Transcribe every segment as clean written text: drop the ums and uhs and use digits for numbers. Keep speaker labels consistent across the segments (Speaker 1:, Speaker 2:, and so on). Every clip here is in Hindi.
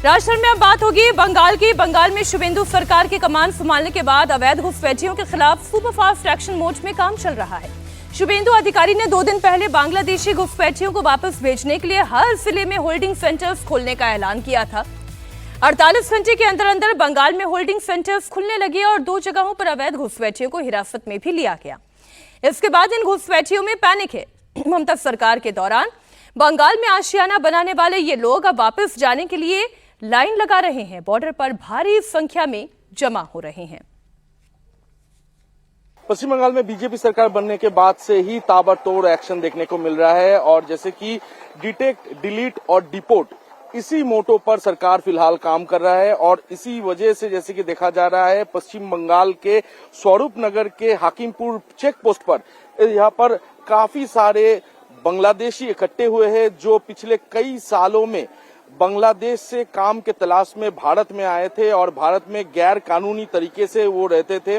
Speaker 1: राजस्थान में अब बात होगी बंगाल की। बंगाल में शुभेंदु सरकार की कमान संभालने के बाद अवैध घुसपैठियों के खिलाफ सुपरफास्ट एक्शन मोड में काम चल रहा है। शुभेंदु अधिकारी ने 2 दिन पहले बांग्लादेशी घुसपैठियों को वापस भेजने के लिए हर जिले में होल्डिंग सेंटर्स खोलने का ऐलान किया था। 48 घंटे के अंदर अंदर बंगाल में होल्डिंग सेंटर्स खुलने लगे और 2 जगहों पर अवैध घुसपैठियों को हिरासत में भी लिया गया। इसके बाद इन घुसपैठियों में पैनिक है। ममता सरकार के दौरान बंगाल में आशियाना बनाने वाले ये लोग अब वापस जाने के लिए लाइन लगा रहे हैं। बॉर्डर पर भारी संख्या में जमा हो रहे हैं।
Speaker 2: पश्चिम बंगाल में बीजेपी सरकार बनने के बाद से ही ताबड़तोड़ एक्शन देखने को मिल रहा है और जैसे कि डिटेक्ट, डिलीट और डिपोर्ट, इसी मोटो पर सरकार फिलहाल काम कर रहा है। और इसी वजह से जैसे कि देखा जा रहा है पश्चिम बंगाल के स्वरूप नगर के हाकिमपुर चेक पोस्ट पर यहाँ पर काफी सारे बांग्लादेशी इकट्ठे हुए हैं जो पिछले कई सालों में बांग्लादेश से काम के तलाश में भारत में आए थे और भारत में गैर कानूनी तरीके से वो रहते थे।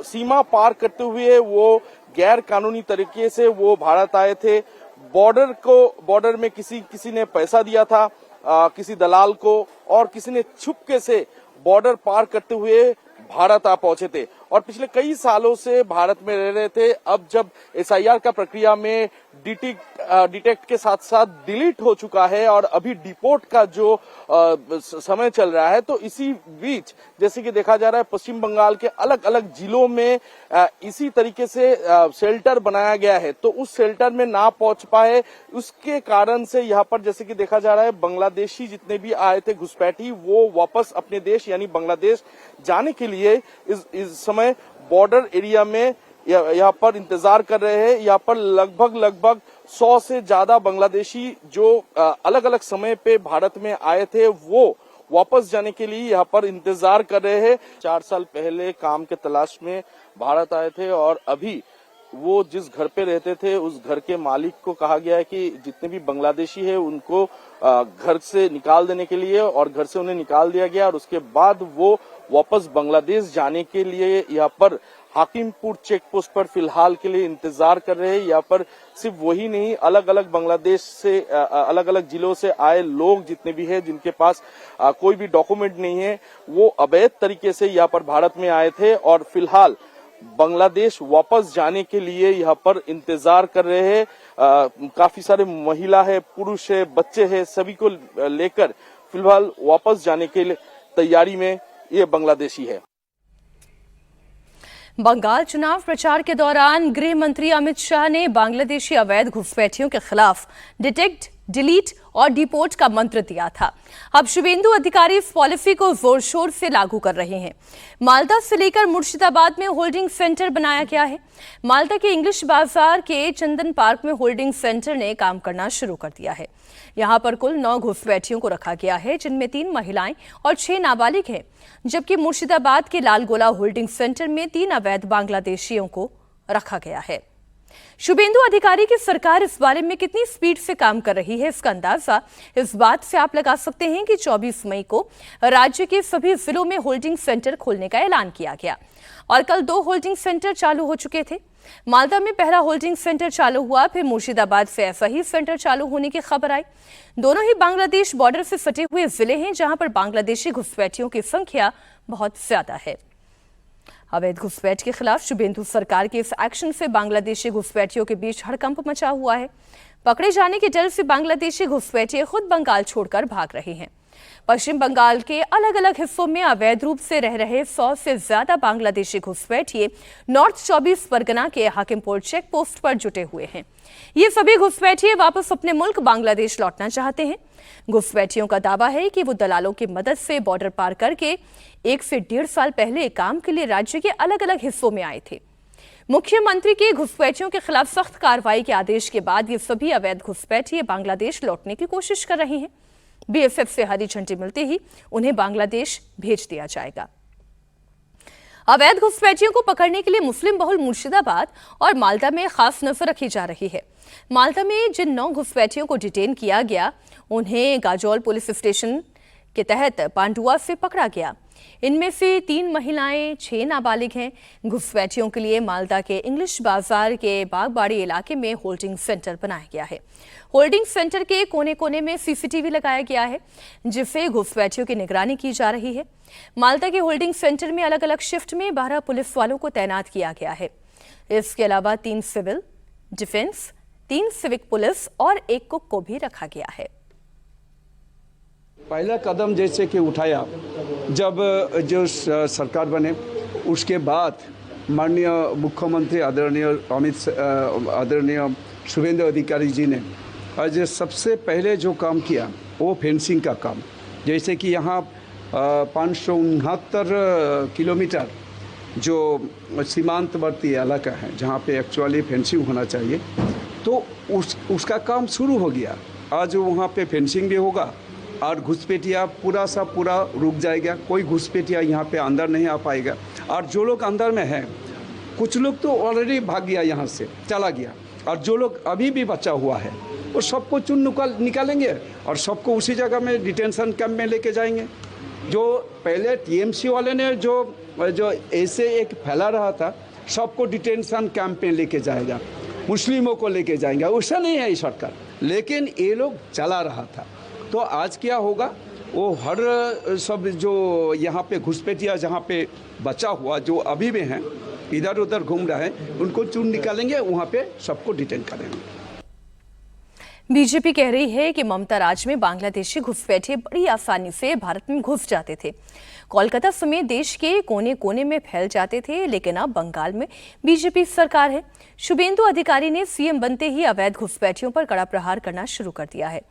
Speaker 2: सीमा पार करते हुए वो गैर कानूनी तरीके से वो भारत आए थे। बॉर्डर में किसी ने पैसा दिया था किसी दलाल को और किसी ने छुपके से बॉर्डर पार करते हुए भारत आ पहुंचे थे और पिछले कई सालों से भारत में रह रहे थे। अब जब एसआईआर का प्रक्रिया में डिटेक्ट के साथ साथ डिलीट हो चुका है और अभी डिपोर्ट का जो समय चल रहा है, तो इसी बीच जैसे कि देखा जा रहा है पश्चिम बंगाल के अलग अलग जिलों में इसी तरीके से शेल्टर बनाया गया है। तो उस शेल्टर में ना पहुंच पाए उसके कारण से यहाँ पर जैसे कि देखा जा रहा है बांग्लादेशी जितने भी आए थे घुसपैठी वो वापस अपने देश यानी बांग्लादेश जाने के लिए इस समय बॉर्डर एरिया में यहाँ पर इंतजार कर रहे हैं। यहाँ पर लगभग 100 से ज्यादा बांग्लादेशी जो अलग अलग समय पे भारत में आए थे वो वापस जाने के लिए यहाँ पर इंतजार कर रहे हैं। 4 साल पहले काम के तलाश में भारत आए थे और अभी वो जिस घर पे रहते थे उस घर के मालिक को कहा गया है कि जितने भी बांग्लादेशी है उनको घर से निकाल देने के लिए, और घर से उन्हें निकाल दिया गया और उसके बाद वो वापस बांग्लादेश जाने के लिए यहाँ पर हाकिमपुर चेक पोस्ट पर फिलहाल के लिए इंतजार कर रहे हैं। यहाँ पर सिर्फ वही नहीं, अलग अलग बांग्लादेश से अलग अलग जिलों से आए लोग जितने भी हैं जिनके पास कोई भी डॉक्यूमेंट नहीं है वो अवैध तरीके से यहाँ पर भारत में आए थे और फिलहाल बांग्लादेश वापस जाने के लिए यहाँ पर इंतजार कर रहे हैं। काफी सारे महिला है, पुरुष है, बच्चे हैं, सभी को लेकर फिलहाल वापस जाने के लिए तैयारी में ये बांग्लादेशी है।
Speaker 1: बंगाल चुनाव प्रचार के दौरान गृह मंत्री अमित शाह ने बांग्लादेशी अवैध घुसपैठियों के खिलाफ डिटेक्ट, डिलीट और डिपोर्ट का मंत्र दिया था। अब शुभेंदु अधिकारी इस पॉलिसी को जोर शोर से लागू कर रहे हैं। मालदा से लेकर मुर्शिदाबाद में होल्डिंग सेंटर बनाया गया है। मालदा के इंग्लिश बाजार के चंदन पार्क में होल्डिंग सेंटर ने काम करना शुरू कर दिया है। यहाँ पर कुल 9 घुसपैठियों को रखा गया है जिनमें 3 महिलाएं और 6 नाबालिग हैं, जबकि मुर्शिदाबाद के लालगोला होल्डिंग सेंटर में 3 अवैध बांग्लादेशियों को रखा गया है। शुभेंदु अधिकारी की सरकार इस बारे में कितनी स्पीड से काम कर रही है इसका अंदाजा इस बात से आप लगा सकते हैं कि 24 मई को राज्य के सभी जिलों में होल्डिंग सेंटर खोलने का ऐलान किया गया और कल 2 होल्डिंग सेंटर चालू हो चुके थे। मालदा में पहला होल्डिंग सेंटर चालू हुआ, फिर मुर्शिदाबाद से ऐसा ही सेंटर चालू होने की खबर आई। दोनों ही बांग्लादेश बॉर्डर से सटे हुए जिले हैं जहां पर बांग्लादेशी घुसपैठियों की संख्या बहुत ज्यादा है। अवैध घुसपैठ के खिलाफ शुभेंदु सरकार के इस एक्शन से बांग्लादेशी घुसपैठियों के बीच हड़कंप मचा हुआ है। पकड़े जाने के डर से बांग्लादेशी घुसपैठिए खुद बंगाल छोड़कर भाग रहे हैं। पश्चिम बंगाल के अलग अलग हिस्सों में अवैध रूप से रह रहे 100 से ज्यादा बांग्लादेशी घुसपैठिए नॉर्थ 24 परगना के हाकिमपुर चेक पोस्ट पर जुटे हुए हैं। ये सभी घुसपैठिए वापस अपने मुल्क बांग्लादेश लौटना चाहते हैं। घुसपैठियों का दावा है कि वो दलालों की मदद से बॉर्डर पार करके 1 से 1.5 साल पहले काम के लिए राज्य के अलग अलग हिस्सों में आए थे। मुख्यमंत्री के घुसपैठियों के खिलाफ सख्त कार्रवाई के आदेश के बाद ये सभी अवैध घुसपैठिए बांग्लादेश लौटने की कोशिश कर रहे हैं। बीएसएफ से हरी झंडी मिलते ही उन्हें बांग्लादेश भेज दिया जाएगा। अवैध घुसपैठियों को पकड़ने के लिए मुस्लिम बहुल मुर्शिदाबाद और मालदा में खास नजर रखी जा रही है। मालदा में जिन 9 घुसपैठियों को डिटेन किया गया उन्हें गाजोल पुलिस स्टेशन के तहत पांडुआ से पकड़ा गया। इनमें से 3 महिलाएं, 6 नाबालिग हैं। घुसपैठियों के लिए मालदा के इंग्लिश बाजार के बागबाड़ी इलाके में होल्डिंग सेंटर बनाया गया है। होल्डिंग सेंटर के कोने कोने में सीसीटीवी लगाया गया है, जिससे घुसपैठियों की निगरानी की जा रही है। मालदा के होल्डिंग सेंटर में अलग अलग शिफ्ट में 12 पुलिस वालों को तैनात किया गया है। इसके अलावा 3 सिविल डिफेंस, 3 सिविक पुलिस और 1 कुक को भी रखा गया है।
Speaker 3: पहला कदम जैसे कि उठाया जब जो सरकार बने, उसके बाद माननीय मुख्यमंत्री आदरणीय शुभेंदु अधिकारी जी ने आज सबसे पहले जो काम किया वो फेंसिंग का काम। जैसे कि यहाँ 569 किलोमीटर जो सीमांतवर्ती इलाका है जहाँ पे एक्चुअली फेंसिंग होना चाहिए, तो उसका काम शुरू हो गया। आज वहाँ पे फेंसिंग भी होगा और घुसपैठिया पूरा रुक जाएगा। कोई घुसपैठिया यहाँ पे अंदर नहीं आ पाएगा। और जो लोग अंदर में हैं, कुछ लोग तो ऑलरेडी भाग गया, यहाँ से चला गया, और जो लोग अभी भी बचा हुआ है वो सबको निकालेंगे और सबको उसी जगह में डिटेंशन कैंप में लेके जाएंगे। जो पहले टीएमसी वाले ने जो ऐसे एक फैला रहा था, सबको डिटेंशन कैंप में लेके जाएगा, मुस्लिमों को लेके जाएंगे, वैसा नहीं है ये सरकार। लेकिन ये लोग चला रहा था। तो आज क्या होगा, वो हर सब जो यहाँ पे घुसपैठिया जहाँ पे बचा हुआ जो अभी भी हैं, इधर उधर घूम रहे हैं, उनको चुन निकालेंगे, वहाँ पे सबको डिटेन करेंगे।
Speaker 1: बीजेपी कह रही है कि ममता राज में बांग्लादेशी घुसपैठिए बड़ी आसानी से भारत में घुस जाते थे, कोलकाता समेत देश के कोने कोने में फैल जाते थे। लेकिन अब बंगाल में बीजेपी सरकार है। शुभेंदु अधिकारी ने सीएम बनते ही अवैध घुसपैठियों पर कड़ा प्रहार करना शुरू कर दिया है।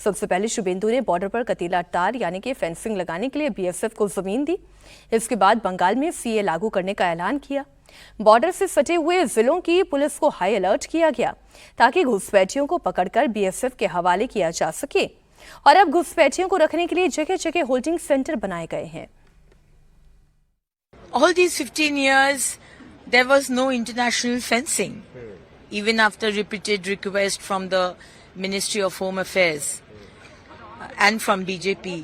Speaker 1: सबसे पहले शुभेंदु ने बॉर्डर पर कतीला तार यानी कि फेंसिंग लगाने के लिए बीएसएफ को जमीन दी। इसके बाद बंगाल में सीए लागू करने का ऐलान किया। बॉर्डर से सटे हुए जिलों की पुलिस को हाई अलर्ट किया गया ताकि घुसपैठियों को पकड़कर बीएसएफ के हवाले किया जा सके। और अब घुसपैठियों को रखने के लिए जगह जगह होल्डिंग सेंटर बनाए गए हैं।
Speaker 4: All these 15 years, there was no international fencing, even after repeated request from the Ministry of Home Affairs and from BJP.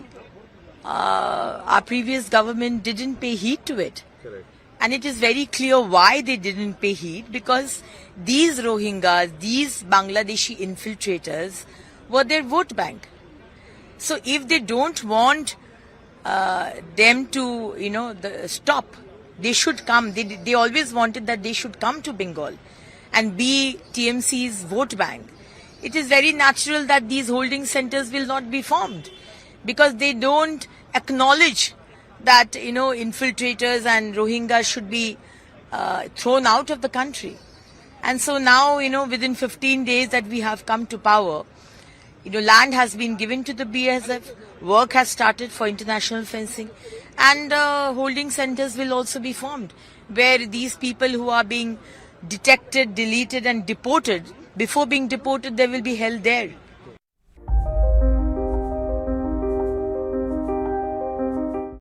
Speaker 4: Our previous government didn't pay heed to it. Correct. And it is very clear why they didn't pay heed, because these Rohingyas, these Bangladeshi infiltrators were their vote bank. So if they don't want them to, stop, they should come. They always wanted that they should come to Bengal and be TMC's vote bank. It is very natural that these holding centers will not be formed, because they don't acknowledge that, infiltrators and Rohingyas should be thrown out of the country. And so now, within 15 days that we have come to power, land has been given to the BSF, work has started for international fencing, and holding centers will also be formed, where these people who are being detected, deleted and deported, before being deported, they will be held there.